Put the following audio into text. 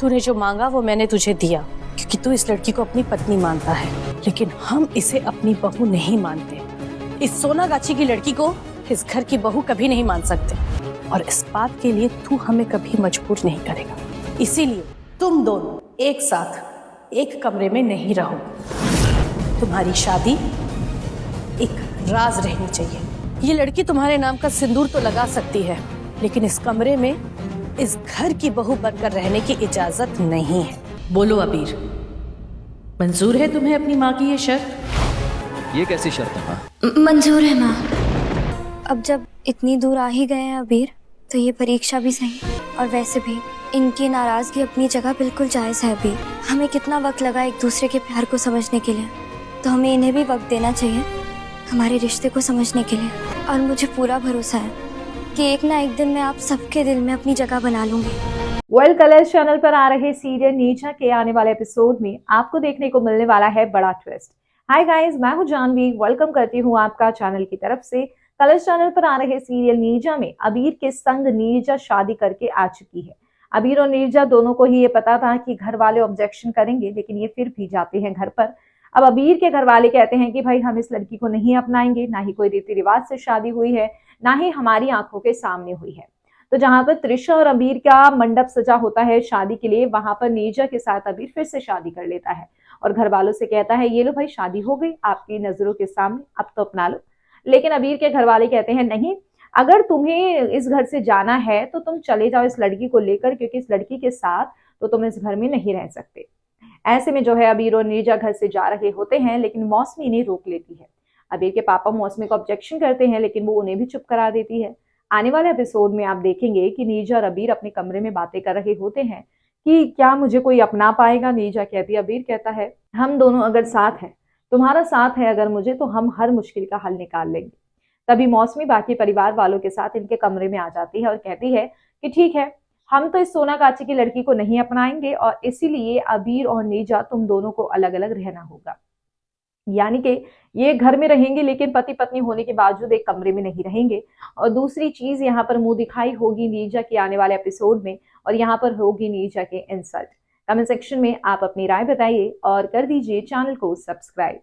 तूने जो मांगा वो मैंने तुझे दिया, क्योंकि तू इस लड़की को अपनी पत्नी मानता है, लेकिन हम इसे अपनी बहू नहीं मानते। इस सोनागाछी की लड़की को इस घर की बहू कभी नहीं मान सकते, और इस बात के लिए तू हमें कभी मजबूर नहीं करेगा। इसीलिए तुम दोनों एक साथ एक कमरे में नहीं रहो। तुम्हारी शादी एक राज रहनी चाहिए। ये लड़की तुम्हारे नाम का सिंदूर तो लगा सकती है, लेकिन इस कमरे में इस घर की बहू बनकर रहने की इजाजत नहीं है। बोलो अबीर, मंजूर है तुम्हें अपनी माँ की ये शर्त? ये कैसी शर्त है माँ? मंजूर है माँ। अब जब इतनी दूर आ ही गए हैं अबीर, तो ये परीक्षा भी सही, और वैसे भी इनकी नाराजगी अपनी जगह बिल्कुल जायज़ है अबीर। हमें कितना वक्त लगा एक दूसरे के प्यार को समझने के लिए, तो हमें इन्हें भी वक्त देना चाहिए हमारे रिश्ते को समझने के लिए। और मुझे पूरा भरोसा है कि एक ना एक दिन मैं आप सबके दिल में अपनी जगह बना लूंगी। वर्ल्ड कलर्स चैनल पर आ रहे सीरियल नीचा के आने वाले एपिसोड में आपको देखने को मिलने वाला है बड़ा ट्विस्ट। हाय गाइस, मैं हूं जानवी, वेलकम करती हूं आपका चैनल की तरफ से। कलर्स चैनल पर आ रहे सीरियल नीरजा में अबीर के संग नीरजा शादी करके आ चुकी है। अबीर और नीरजा दोनों को ही ये पता था कि घर वाले ऑब्जेक्शन करेंगे, लेकिन ये फिर भी जाते हैं घर पर। अब अबीर के घर वाले कहते हैं कि भाई हम इस लड़की को नहीं अपनाएंगे, ना ही कोई रीति रिवाज से शादी हुई है, ना ही हमारी आंखों के सामने हुई है। तो जहां पर त्रिशा और अबीर का मंडप सजा होता है शादी के लिए, वहां पर नीरजा के साथ अबीर फिर से शादी कर लेता है और घर वालों से कहता है ये लो भाई शादी हो गई आपकी नजरों के सामने, अब तो अपना लो। लेकिन अबीर के घर वाले कहते हैं नहीं, अगर तुम्हें इस घर से जाना है तो तुम चले जाओ इस लड़की को लेकर, क्योंकि इस लड़की के साथ तो तुम इस घर में नहीं रह सकते। ऐसे में जो है अबीर और नीरजा घर से जा रहे होते हैं, लेकिन मौसमी इन्हें रोक लेती है। अबीर के पापा मौसमी को ऑब्जेक्शन करते हैं, लेकिन वो उन्हें भी चुप करा देती है। आने वाले एपिसोड में आप देखेंगे कि नीरजा और अबीर अपने कमरे में बातें कर रहे होते हैं कि क्या मुझे कोई अपना पाएगा। नीरजा कहती है, अबीर कहता है हम दोनों अगर साथ हैं, तुम्हारा साथ है अगर मुझे, तो हम हर मुश्किल का हल निकाल लेंगे। तभी मौसमी बाकी परिवार वालों के साथ इनके कमरे में आ जाती है और कहती है कि ठीक है, हम तो इस सोनागाछी की लड़की को नहीं अपनाएंगे, और इसीलिए अबीर और नीरजा तुम दोनों को अलग अलग रहना होगा। यानी कि ये घर में रहेंगे, लेकिन पति पत्नी होने के बावजूद एक कमरे में नहीं रहेंगे। और दूसरी चीज, यहाँ पर मुंह दिखाई होगी नीरजा के आने वाले एपिसोड में, और यहाँ पर होगी नीरजा के इंसल्ट। कमेंट सेक्शन में आप अपनी राय बताइए और कर दीजिए चैनल को सब्सक्राइब।